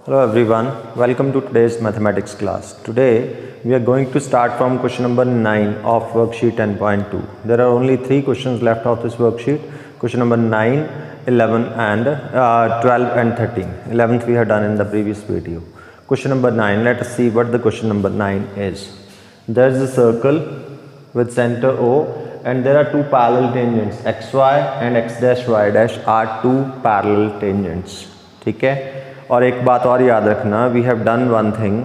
Hello everyone, welcome to today's mathematics class. Today we are going to start from question number 9 of worksheet 10.2. There are only 3 questions left of this worksheet. Question number 9, 11 and 12 and 13. 11th we have done in the previous video. Question number 9, let us see what the question number 9 is. There is a circle with center O and there are two parallel tangents xy and x dash y dash are two parallel tangents. ठीक है, और एक बात और याद रखना, we have done one thing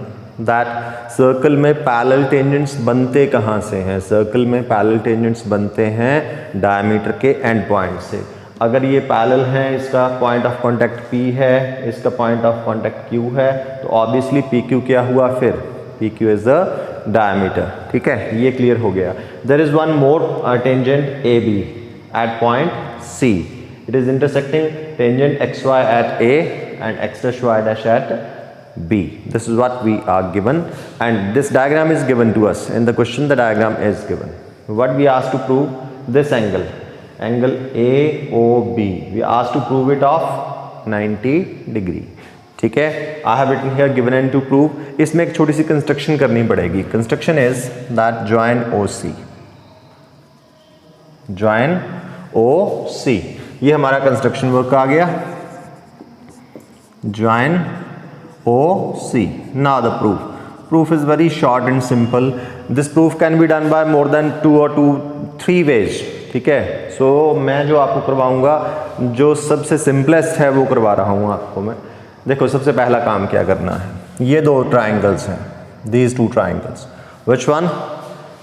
that circle में parallel tangents बनते कहाँ से हैं? सर्कल में पैरेलल टेंजेंट्स बनते हैं डायमीटर के एंड पॉइंट से. अगर ये पैरेलल हैं, इसका पॉइंट ऑफ कांटेक्ट P है, इसका पॉइंट ऑफ कांटेक्ट Q है, तो ऑब्वियसली PQ क्या हुआ फिर? PQ is the diameter. ठीक है, ये क्लियर हो गया. There is one more tangent AB at point C. It is intersecting tangent xy at A and x dash y dash at B. This is what we are given, and this diagram is given to us. In the question, the diagram is given. What we asked to prove? This angle AOB. We asked to prove it of 90 degree. ठीक है, I have written here given and to prove. इसमें एक छोटी सी construction करनी पड़ेगी. Construction is that join OC. Join OC. ये हमारा construction work आ गया. Join OC. Now the proof. Proof is very short and simple. This proof can be done by more than 3 ways. ठीक है, सो मैं जो आपको करवाऊंगा, जो सबसे सिंपलेस्ट है वो करवा रहा हूँ आपको मैं. देखो, सबसे पहला काम क्या करना है, ये दो ट्राइंगल्स हैं, these two triangles. Which one?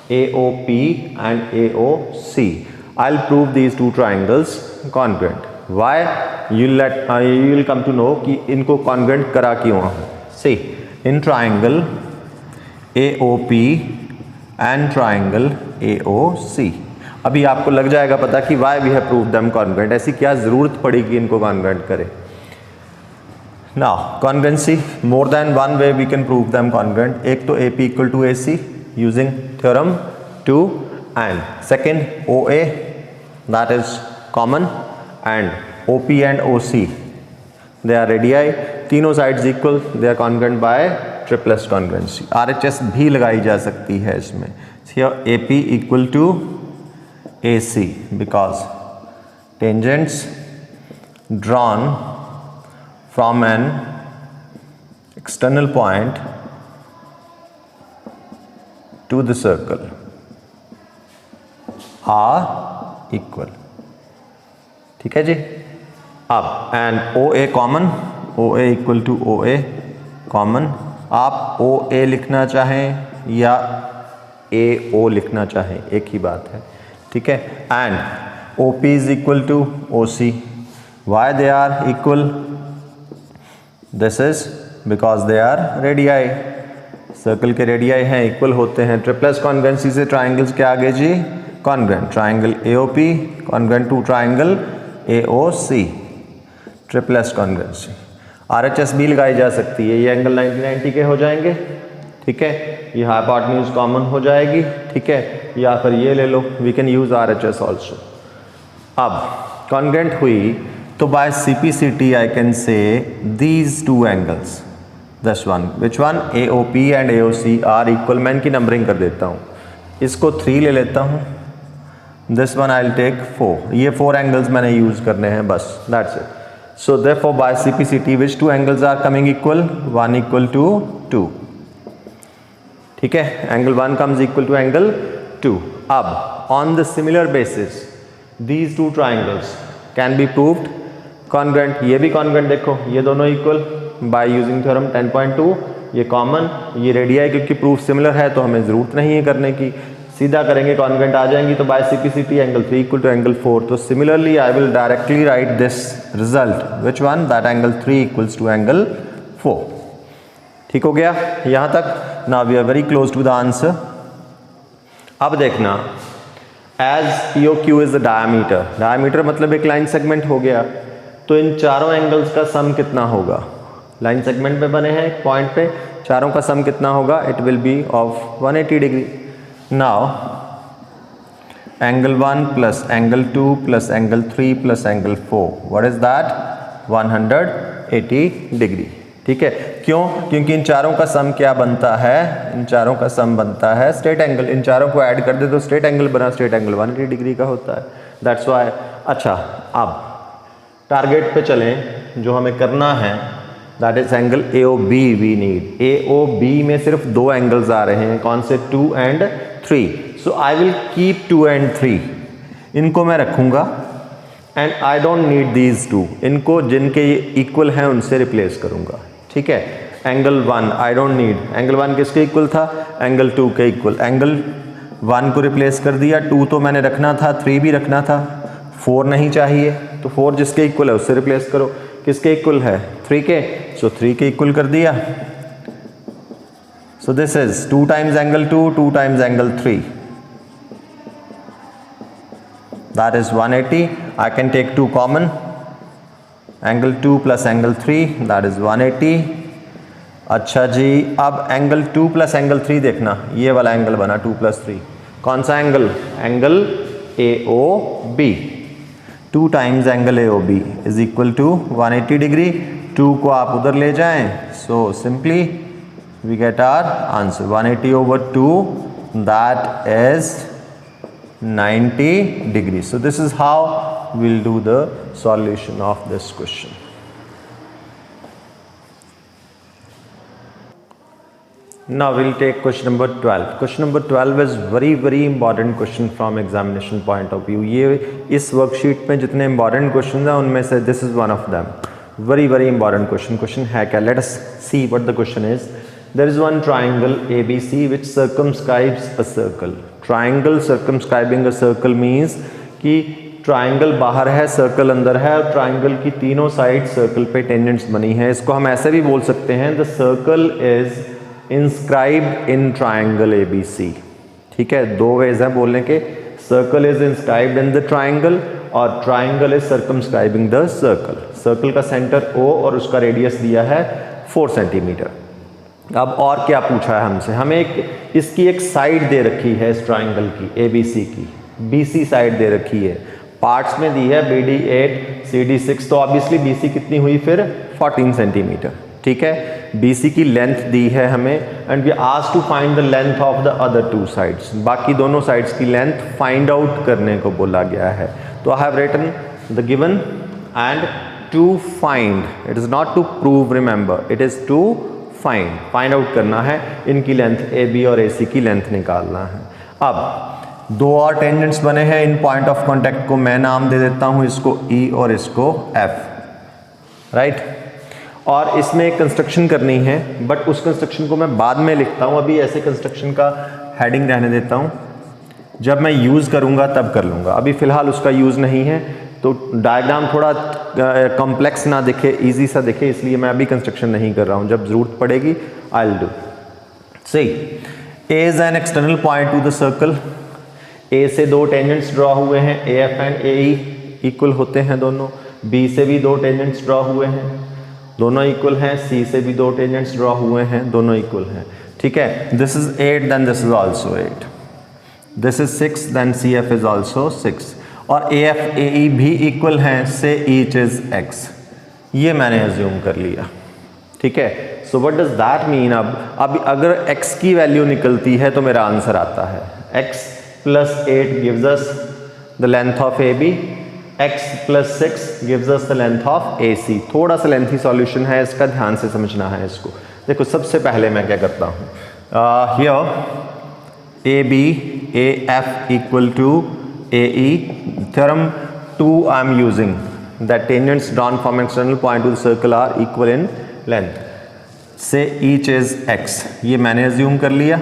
AOP and AOC. I'll prove these two triangles congruent. Why? You will come to know कि इनको congruent करा क्यों हूँ. See, in triangle AOP and triangle AOC. अभी आपको लग जाएगा पता कि why we have proved them congruent. ऐसी क्या ज़रूरत पड़ी कि इनको congruent करें. Now, congruency, more than one way we can prove them congruent. एक तो AP equal to AC using theorem 2, and second OA, that is common, and OP and OC, they are radii, तीनों sides equal, they are congruent by triplets congruency. RHS भी लगाई जा सकती है इसमें. Here AP equal to AC because tangents drawn from an external point to the circle are equal. ठीक है जी. अब and OA common, OA equal to OA common. आप OA लिखना चाहें या AO लिखना चाहें, एक ही बात है. ठीक है, and OP is equal to OC. Why they are equal? This is because they are radii. Circle के रेडियाई हैं, इक्वल होते हैं. ट्रिपलेस कॉन्ग्रुएंसी से ट्राइंगल्स के आगे जी congruent. Triangle AOP congruent to triangle AOC. Triple S congruency. RHS भी लगाई जा सकती है. ये एंगल 90-90 के हो जाएंगे. ठीक है, ये हाइपोटेन्यूज कॉमन हो जाएगी. ठीक है, या फिर ये ले लो, we can use RHS also. अब congruent हुई तो by CPCT I can say these two angles, this one, which one? AOP and AOC are equal. मैं इनकी नंबरिंग कर देता हूँ. इसको 3 ले लेता हूँ. This one I will take 4. ये 4 एंगल्स मैंने यूज करने हैं बस, that's it. So therefore by CPCT which 2 angles are coming equal? 1 equal to 2. ठीक है, angle 1 comes equal to angle 2. अब on the similar basis these 2 triangles can be proved congruent. ये भी कॉन्ग्रुएंट, देखो ये दोनों इक्वल बाय यूजिंग थ्योरम 10.2. ये common, ये रेडियाई, क्योंकि प्रूफ सिमिलर है तो हमें ज़रूरत नहीं है करने की, सीधा करेंगे कॉन्ग्रुएंट आ जाएंगी. तो by CPCT angle 3 equal to angle 4. तो similarly I will directly write this result, which one? That angle 3 equals to angle 4. ठीक हो गया यहाँ तक. Now we are very close to the answer. अब देखना, as POQ is the diameter. Diameter मतलब एक लाइन सेगमेंट हो गया, तो इन चारों एंगल्स का सम कितना होगा? लाइन सेगमेंट पे बने हैं एक पॉइंट पे, चारों का सम कितना होगा? It will be of 180 degree. Now angle 1 plus angle 2 plus angle 3 plus angle 4. What is that? 180 degree. ठीक है, क्यों? क्योंकि इन चारों का सम क्या बनता है? इन चारों का सम बनता है स्ट्रेट एंगल। इन चारों को ऐड कर दे तो स्ट्रेट एंगल बना, स्ट्रेट एंगल 180 डिग्री का होता है, दैट्स व्हाई। अच्छा, अब टारगेट पे चलें, जो हमें करना है that is angle AOB we need. AOB में सिर्फ दो एंगल्स आ रहे हैं, कौन से? 2 and 3। So I will keep 2 and 3, इनको मैं रखूंगा, and I don't need these 2, इनको जिनके ये इक्वल हैं उनसे रिप्लेस करूंगा, ठीक है। Angle 1 I don't need, angle 1 किसके इक्वल था? एंगल 2 के इक्वल। एंगल 1 को रिप्लेस कर दिया, 2 तो मैंने रखना था, 3 भी रखना था, 4 नहीं चाहिए, तो 4 जिसके इक्वल है उससे रिप्लेस करो। किसके इक्वल है? 3 के, सो 3 के इक्वल कर दिया। So this is 2 times angle 2, 2 times angle 3, that is 180. I can take 2 common, angle 2 plus angle 3, that is 180। अच्छा जी, अब एंगल 2 plus एंगल 3 देखना, ये वाला एंगल बना 2 plus 3, कौन सा angle? Angle AOB। 2 times angle AOB is equal to 180 degree. 2 को आप उधर ले जाएं, so simply we get our answer 180 over 2, that is 90 degrees. So this is how we'll do the solution of this question. Now we'll take question number 12. Question number 12 is very important question from examination point of view. ये इस worksheet में जितने important questions हैं उनमें से this is one of them. Very important question. Question है क्या? Let us see what the question is. There is one triangle ABC which circumscribes a circle. Triangle circumscribing a circle means कि triangle बाहर है, circle अंदर है, और triangle की तीनों साइड सर्कल पे टेंजेंट्स बनी है। इसको हम ऐसे भी बोल सकते हैं, the circle is inscribed in triangle ABC। ठीक है, दो वेज है बोलने के, circle is inscribed in the triangle और triangle is circumscribing the circle. Circle का सेंटर O और उसका रेडियस दिया है 4 सेंटीमीटर। अब और क्या पूछा है हमसे? हमें इसकी एक साइड दे रखी है इस ट्राइंगल की, ABC की, BC साइड दे रखी है, पार्ट्स में दी है BD 8 CD 6, तो ऑब्वियसली BC कितनी हुई फिर? 14 सेंटीमीटर। ठीक है, BC की लेंथ दी है हमें, and we asked to find the length of the other 2 sides. बाकी दोनों साइड्स की लेंथ फाइंड आउट करने को बोला गया है। तो I have written the given and to find, it is not to prove, remember, it is to find out करना है। इनकी लेंथ AB और AC की लेंथ निकालना है। अब दो और टेंजेंट्स बने हैं, इन पॉइंट ऑफ कांटेक्ट को मैं नाम दे देता हूं, इसको E और इसको F, राइट। और इसमें एक कंस्ट्रक्शन करनी है, बट उस कंस्ट्रक्शन को मैं बाद में लिखता हूं, अभी ऐसे कंस्ट्रक्शन का हेडिंग रहने देता हूं, जब मैं यूज़ करूंगा तब कर लूंगा, अभी फिलहाल उसका यूज़ नहीं है। तो डायग्राम थोड़ा कॉम्प्लेक्स ना दिखे, इजी सा दिखे, इसलिए मैं अभी कंस्ट्रक्शन नहीं कर रहा हूं, जब जरूरत पड़ेगी I will do. See, A is an external point to the circle. A से दो टेंजेंट्स ड्रॉ हुए हैं, AF एंड AE इक्वल होते हैं दोनों। B से भी दो टेंजेंट्स ड्रॉ हुए हैं, दोनों इक्वल हैं। C से भी दो टेंजेंट्स ड्रॉ हुए हैं, दोनों इक्वल हैं। ठीक है, this is 8 then this is also 8, this is 6 then CF is also 6, और AF AE भी इक्वल हैं, से ईच इज x, ये मैंने अज्यूम कर लिया। ठीक है, so what does that mean? अब अगर x की वैल्यू निकलती है तो मेरा आंसर आता है x plus 8 gives us the length of AB, x plus 6 gives us the length of AC। थोड़ा सा लेंथी सॉल्यूशन है इसका, ध्यान से समझना है इसको। देखो, सबसे पहले मैं क्या करता हूँ, here AB AF equal to AE, theorem 2 I am using, that tangents drawn from an external point to the circle are equal in length, से each is x, ये मैंने assume कर लिया।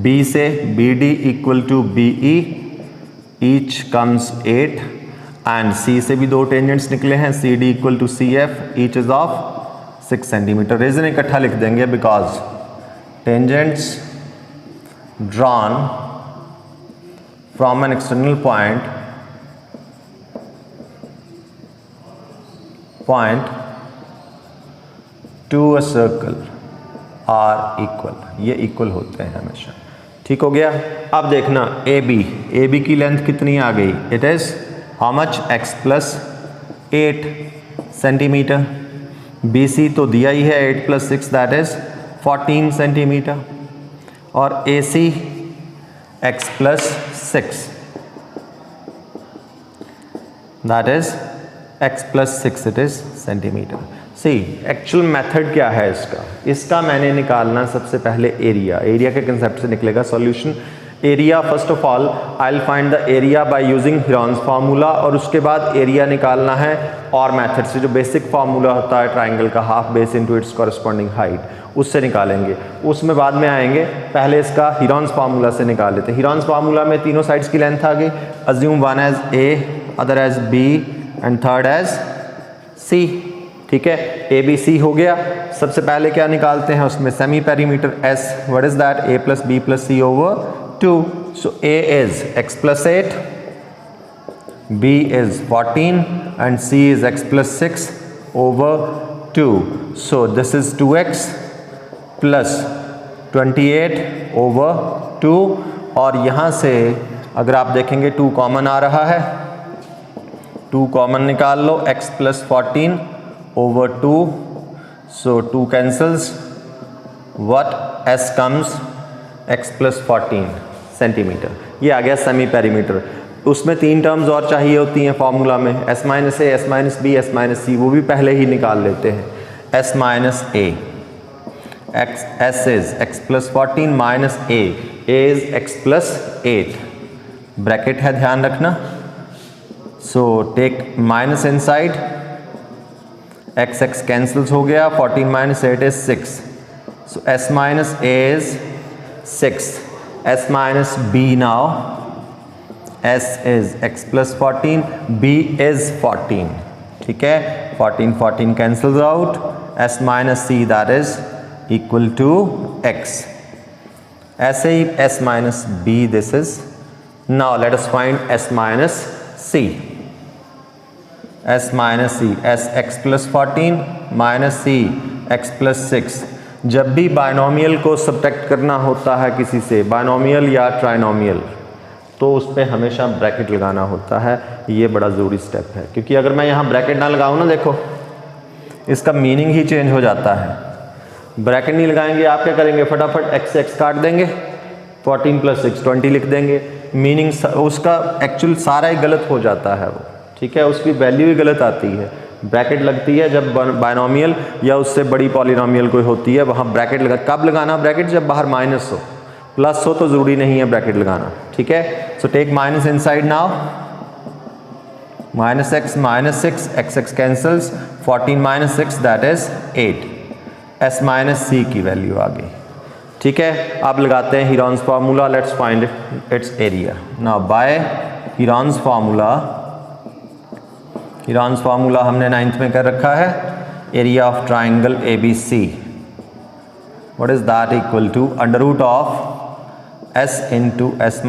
B से BD equal to BE, each comes 8, and C से भी दो tangents निकले हैं, CD equal to CF, each is of 6 centimetre. Reason इकट्ठा लिख देंगे, because tangents drawn from an external point to a circle are equal, ये इक्वल होते हैं हमेशा। ठीक हो गया। अब देखना AB की लेंथ कितनी आ गई? It is how much? x plus 8 centimetre. BC तो दिया ही है 8 + 6 दैट इज 14 सेंटीमीटर, और AC x + 6 that is x + 6 it is centimetre. See actual method क्या है इसका मैंने निकालना सबसे पहले एरिया के कंसेप्ट से निकलेगा solution. Area first of all I will find the area by using Heron's formula, और उसके बाद एरिया निकालना है और मेथड से, जो बेसिक फार्मूला होता है ट्राइंगल का, half base into its corresponding height, उससे निकालेंगे। उसमें बाद में आएंगे, पहले इसका हीरोन्स फार्मूला से निकाल लेते हैं। हीरोन्स फार्मूला में तीनों साइड्स की लेंथ आ गई। Assume one edge A, other edge B and third edge C। ठीक है, ABC हो गया। सबसे पहले क्या निकालते हैं उसमें, semi perimeter S, what is that, A + B + C over 2। So A is x + 8, B is 14 and C is x + 6 over 2. So this is 2x plus 28 over 2, और यहाँ से अगर आप देखेंगे 2 कॉमन आ रहा है, 2 कॉमन निकाल लो, x + 14 over 2, so 2 cancels, what S comes x + 14 centimetre. ये आ गया सेमी पेरीमीटर। उसमें 3 टर्म्स और चाहिए होती हैं फार्मूला में, S - A, S - B, S - C, वो भी पहले ही निकाल लेते हैं। S - A, S is x + 14 minus A is x + 8, bracket है ध्यान रखना। So take minus inside, x cancels हो गया, 14 - 8 is 6, so S - A is 6, S - B now, S is x + 14, B is 14, ठीक है, 14 cancels out, S - C that is equal to x। ऐसे ही S - B this is। now let us find S - C। S - C, S x + 14 minus C x + 6। जब भी binomial को subtract करना होता है किसी से, बायनोमियल या ट्राइनोमियल, तो उस पर हमेशा ब्रैकेट लगाना होता है। ये बड़ा ज़रूरी स्टेप है, क्योंकि अगर मैं यहाँ ब्रैकेट ना लगाऊँ ना, देखो इसका मीनिंग ही चेंज हो जाता है। ब्रैकेट नहीं लगाएंगे, आप क्या करेंगे, फटाफट x से x काट देंगे, 14 + 6 20 लिख देंगे, मीनिंग उसका एक्चुअल सारा ही गलत हो जाता है वो, ठीक है, उसकी वैल्यू ही गलत आती है। ब्रैकेट लगती है जब बायनोमियल या उससे बड़ी पॉलिनोमियल कोई होती है, वहाँ ब्रैकेट लगा। कब लगाना ब्रैकेट, जब बाहर माइनस हो, प्लस हो तो ज़रूरी नहीं है ब्रैकेट लगाना, ठीक है। So take minus inside now, -x - 6, x cancels, 14 - 6 that is 8, S - C की वैल्यू आ गई, ठीक है। अब लगाते हैं Heron's formula, let's find its area. Now by Heron's formula हमने 9th में कर रखा है, area of triangle ABC, what is that, equal to √ of S into S - A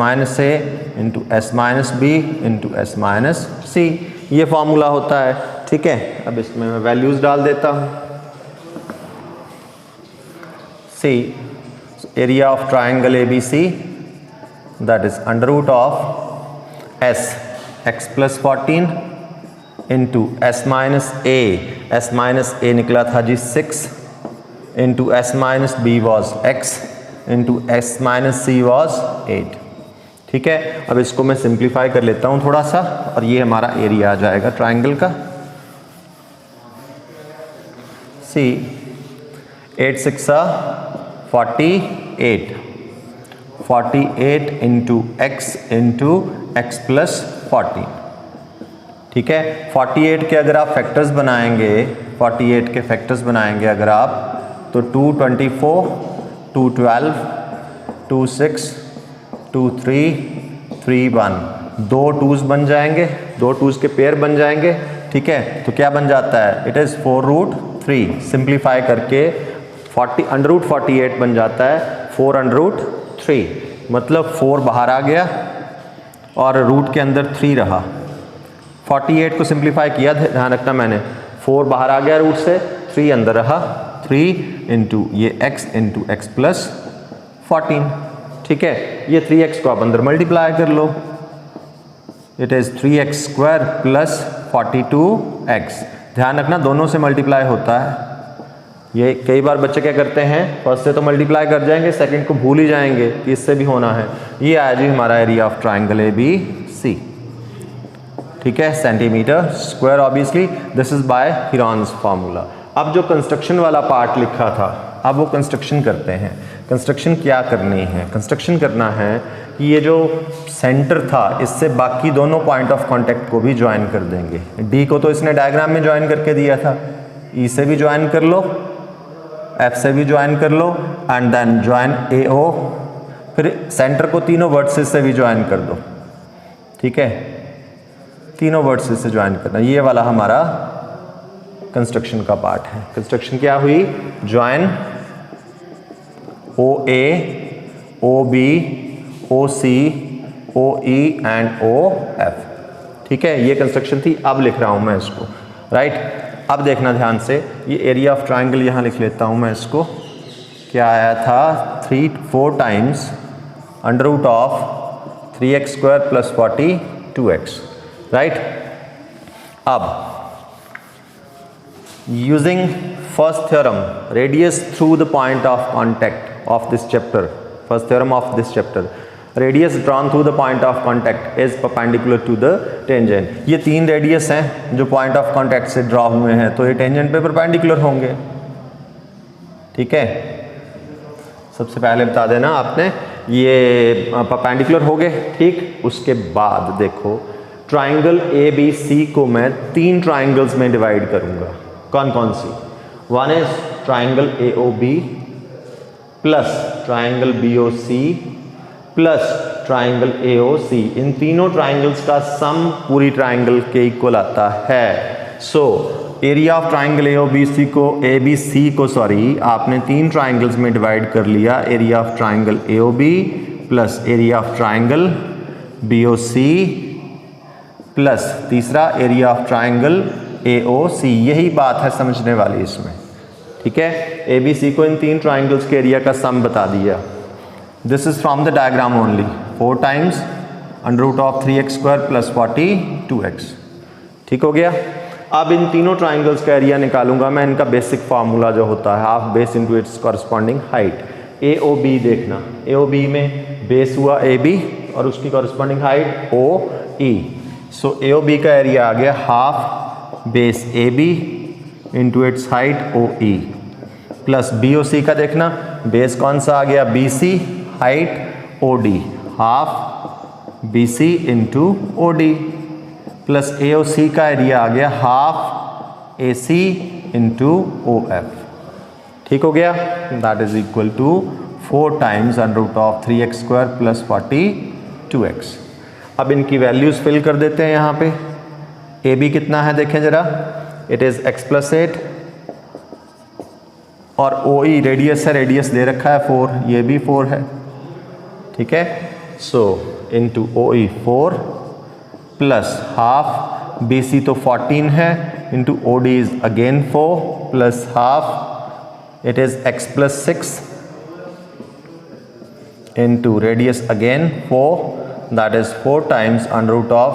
into S - B into S - C। ये formula होता है, ठीक है। अब इसमें मैं वैल्यूज डाल देता हूँ। C, area of triangle ABC that is √ of S x + 14 into S - A निकला था जी 6 into S - B was x into S - C was 8, ठीक है। अब इसको मैं सिंप्लीफाई कर लेता हूँ थोड़ा सा, और ये हमारा एरिया आ जाएगा ट्राइंगल का। C 8 × 6 = 48 इंटू x + 14, ठीक है। 48 के अगर आप फैक्टर्स बनाएंगे, 48 के फैक्टर्स बनाएंगे अगर आप, तो 2 24, 2 12, 2 6, 2 3, 3 1, 2 2s बन जाएंगे, 2 2s के पेयर बन जाएंगे, ठीक है। तो क्या बन जाता है, इट इज़ 4√3। सिंप्लीफाई करके √48 बन जाता है 4√3, मतलब 4 बाहर आ गया और रूट के अंदर 3 रहा। 48 को सिंप्लीफाई किया, ध्यान रखना मैंने, 4 बाहर आ गया रूट से, 3 अंदर रहा, 3 इंटू ये x इंटू x + 14, ठीक है। ये 3x को आप अंदर मल्टीप्लाई कर लो, इट इज़ 3x² + 42x ध्यान रखना दोनों से मल्टीप्लाई होता है। ये कई बार बच्चे क्या करते हैं, फर्स्ट से तो मल्टीप्लाई कर जाएंगे, सेकंड को भूल ही जाएंगे कि इससे भी होना है। ये आया जी हमारा area of triangle A B C, ठीक है, centimetre square. Obviously this is by Heron's formula. अब जो कंस्ट्रक्शन वाला पार्ट लिखा था, अब वो कंस्ट्रक्शन करते हैं। कंस्ट्रक्शन क्या करनी है, कंस्ट्रक्शन करना है कि ये जो सेंटर था इससे बाकी दोनों पॉइंट ऑफ कांटेक्ट को भी ज्वाइन कर देंगे। डी को तो इसने डायग्राम में ज्वाइन करके दिया था, ई से भी ज्वाइन कर लो, एफ से भी ज्वाइन कर लो, एंड देन ज्वाइन ए ओ, फिर सेंटर को तीनों वर्टिसेस से भी ज्वाइन कर दो, ठीक है, तीनों वर्टिसेस से ज्वाइन करना। ये वाला हमारा कंस्ट्रक्शन का पार्ट है। कंस्ट्रक्शन क्या हुई, join O A, O B, O C, O E and O F, ठीक है, ये कंस्ट्रक्शन थी। अब लिख रहा हूं मैं इसको, राइट। अब देखना ध्यान से, ये एरिया ऑफ ट्राइंगल यहां लिख लेता हूं मैं इसको। क्या आया था, 4 times under root of 3x square plus 40 2x, right. अब using first theorem, radius through the point of contact of this chapter, first theorem of this chapter, radius drawn through the point of contact is perpendicular to the tangent। ये 3 radius हैं जो point of contact से draw हुए हैं, तो ये tangent पे perpendicular होंगे, ठीक है। सबसे पहले बता देना आपने ये परपेंडिकुलर हो गए, ठीक। उसके बाद देखो ट्राइंगल ए बी सी को मैं 3 ट्राइंगल्स में डिवाइड करूंगा। कौन कौन सी, one is triangle A O B plus triangle B O C plus triangle A O C. इन तीनों ट्राइंगल्स का सम पूरी ट्राइंगल के इक्वल आता है। So area of triangle A B C को सॉरी आपने 3 ट्राइंगल्स में डिवाइड कर लिया। Area of triangle A O B plus area of triangle B O C plus तीसरा area of triangle A O C. यही बात है समझने वाली इसमें, ठीक है। ए बी सी को इन 3 ट्राइंगल्स के एरिया का सम बता दिया। This is from the diagram only. 4 times under root of 3x square plus 40 2x, ठीक हो गया। अब इन तीनों ट्राइंगल्स का एरिया निकालूंगा मैं। इनका बेसिक फार्मूला जो होता है half base into its corresponding height. A O B देखना, ए ओ बी में बेस हुआ ए बी और उसकी corresponding height O E. So A O B का एरिया आ गया half base A B into its height O E plus B O C का देखना, बेस कौन सा आ गया B C, height O D, half B C into O D plus A O C का एरिया आ गया half A C into O F, ठीक हो गया। That is equal to 4 times under root of 3x square plus 40 2x। अब इनकी values fill कर देते हैं यहाँ पे। ए बी कितना है देखें जरा, इट इज x प्लस 8 और ओ ई रेडियस है, रेडियस दे रखा है 4, ये भी 4 है, ठीक है। So into O E 4 plus half B C तो 14 है into O D is again 4 plus half it is x plus 6 into radius again 4 that is 4 times under root of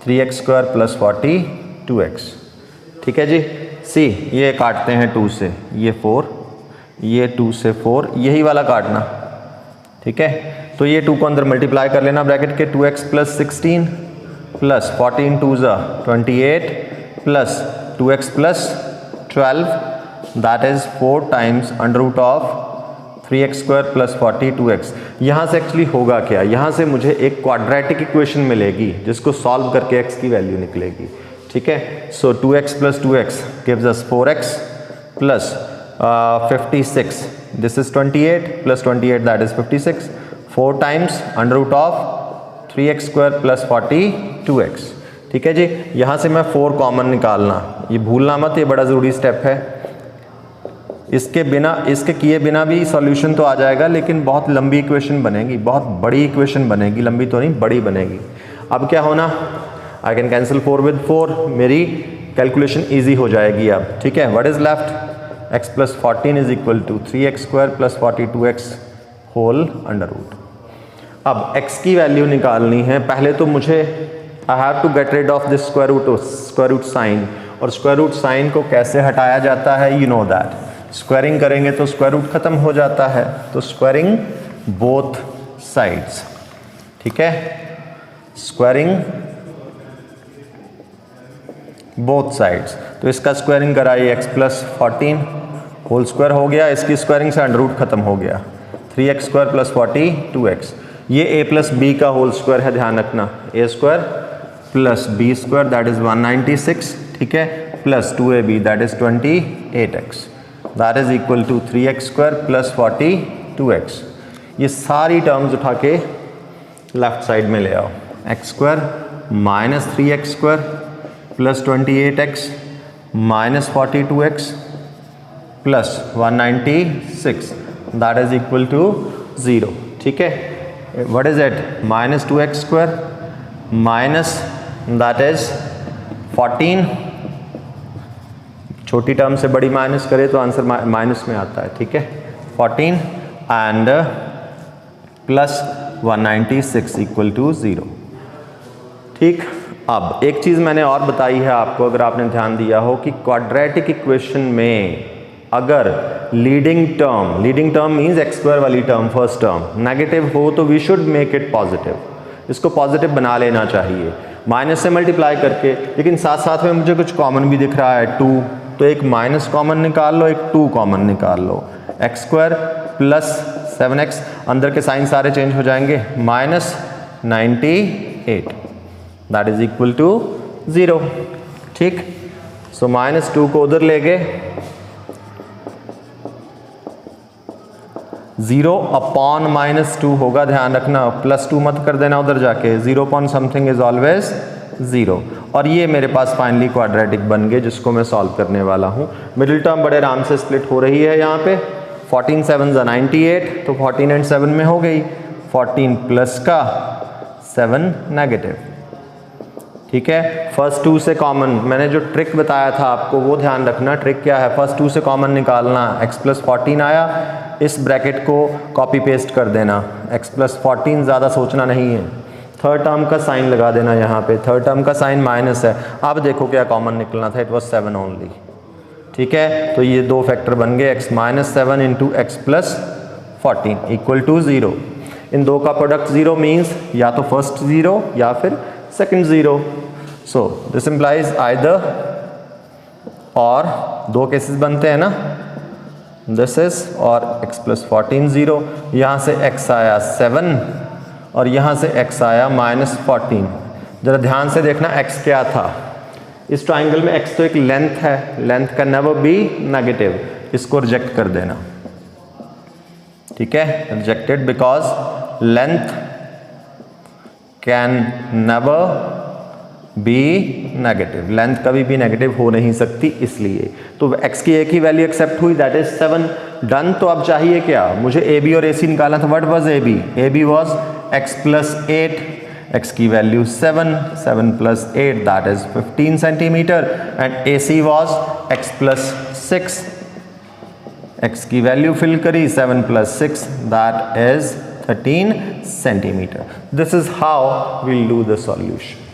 3x square plus 40 2x, ठीक है जी। सी ये काटते हैं 2 से, ये 4, ये 2 से 4, यही वाला काटना, ठीक है। तो ये 2 को अंदर मल्टीप्लाई कर लेना ब्रैकेट के, 2x plus 16 plus 14 2 28 plus 2x plus 12 that is 4 times under root of 3x square plus 40 2x। यहाँ से एक्चुअली होगा क्या, यहाँ से मुझे एक क्वाड्रेटिक इक्वेशन मिलेगी जिसको सॉल्व करके x की वैल्यू निकलेगी, ठीक है। So 2x plus 2x gives us 4x plus 56, this is 28 plus 28 that is 56, 4 times under root of 3x square plus 40 2x, ठीक है जी। यहाँ से मैं 4 कॉमन निकालना, ये भूलना मत, ये बड़ा ज़रूरी स्टेप है। इसके बिना, इसके किए बिना भी सॉल्यूशन तो आ जाएगा, लेकिन बहुत लंबी इक्वेशन बनेगी, बहुत बड़ी इक्वेशन बनेगी, लंबी तो नहीं बड़ी बनेगी। अब क्या होना, आई कैन कैंसिल 4 विद 4, मेरी कैलकुलेशन ईजी हो जाएगी अब, ठीक है। What is left, x plus 14 is equal to 3x square plus 42x whole under root. अब x की वैल्यू निकालनी है। पहले तो मुझे I have to get rid of this square root sign, और स्क्वायर रूट साइन को कैसे हटाया जाता है, यू नो दैट। स्क्वायरिंग करेंगे तो स्क्वायर रूट खत्म हो जाता है, तो स्क्वायरिंग बोथ साइड्स, ठीक है, स्क्वायरिंग बोथ साइड्स। तो इसका स्क्वायरिंग कराइए, x प्लस 14 होल स्क्वायर हो गया, इसकी स्क्वायरिंग से अंडर रूट खत्म हो गया, 3x स्क्वायर प्लस 40 2x। ये a प्लस बी का होल स्क्वायर है, ध्यान रखना, a square plus B square that is 196, ठीक है, plus 2ab that is 28x that is equal to 3x square plus 40 2x। ये सारी टर्म्स उठा के लेफ्ट साइड में ले आओ, x square minus 3x square plus 28x minus 42x plus 196 that is equal to 0, ठीक है। What is it, minus 2x square minus that is 14, छोटी टर्म से बड़ी माइनस करे तो आंसर माइनस में आता है, ठीक है, 14 एंड प्लस 196 इक्वल टू 0, ठीक। अब एक चीज़ मैंने और बताई है आपको, अगर आपने ध्यान दिया हो, कि क्वाड्रेटिक इक्वेशन में अगर leading term means X square वाली टर्म, फर्स्ट टर्म नेगेटिव हो तो we should make it positive, इसको पॉजिटिव बना लेना चाहिए माइनस से मल्टीप्लाई करके। लेकिन साथ साथ में मुझे कुछ कॉमन भी दिख रहा है 2, तो एक माइनस कॉमन निकाल लो, एक 2 कॉमन निकाल लो, एक्स स्क्वायर प्लस 7x, अंदर के साइन सारे चेंज हो जाएंगे, minus 98 that is equal to 0, ठीक। सो माइनस 2 को उधर ले गए, 0 अपॉन माइनस 2 होगा, ध्यान रखना, प्लस 2 मत कर देना उधर जाके, 0 अपॉन समथिंग इज ऑलवेज 0। और ये मेरे पास फाइनली क्वाड्रेटिक बन गए जिसको मैं सॉल्व करने वाला हूँ। मिडिल टर्म बड़े आराम से स्प्लिट हो रही है यहाँ पे, 14 7 98, तो 14 एंड 7 में हो गई, 14 प्लस का 7 नेगेटिव, ठीक है। फर्स्ट 2 से कॉमन, मैंने जो ट्रिक बताया था आपको वो ध्यान रखना, ट्रिक क्या है, फर्स्ट 2 से कॉमन निकालना, x प्लस 14 आया, इस ब्रैकेट को कॉपी पेस्ट कर देना, x प्लस 14 ज़्यादा सोचना नहीं है, थर्ड टर्म का साइन लगा देना यहाँ पे, थर्ड टर्म का साइन माइनस है, आप देखो क्या कॉमन निकलना था, इट वॉज 7 ओनली, ठीक है। तो ये 2 फैक्टर बन गए, x minus 7 into X plus 14 equal to 0। इन दो का प्रोडक्ट 0 मीन्स या तो फर्स्ट 0 या फिर second 0। So this implies either और, 2 केसेस बनते हैं ना, दिस इज और x प्लस 14 0, यहाँ से x आया 7 और यहाँ से x आया माइनस 14। जरा ध्यान से देखना x क्या था, इस ट्राइंगल में x तो एक लेंथ है, लेंथ का नेवर बी नेगेटिव, इसको रिजेक्ट कर देना, ठीक है, rejected because length can never be negative, length कभी भी नेगेटिव हो नहीं सकती, इसलिए तो x की एक ही वैल्यू एक्सेप्ट हुई दैट इज 7, डन। तो अब चाहिए क्या, मुझे ए बी और ए सी निकालना था, what was A B was x plus 8, x की वैल्यू 7, 7 plus 8 that is 15 centimetre, and A C was x plus 6, x की वैल्यू फिल करी, 7 plus 6 that is 13 centimetre. This is how we'll do the solution.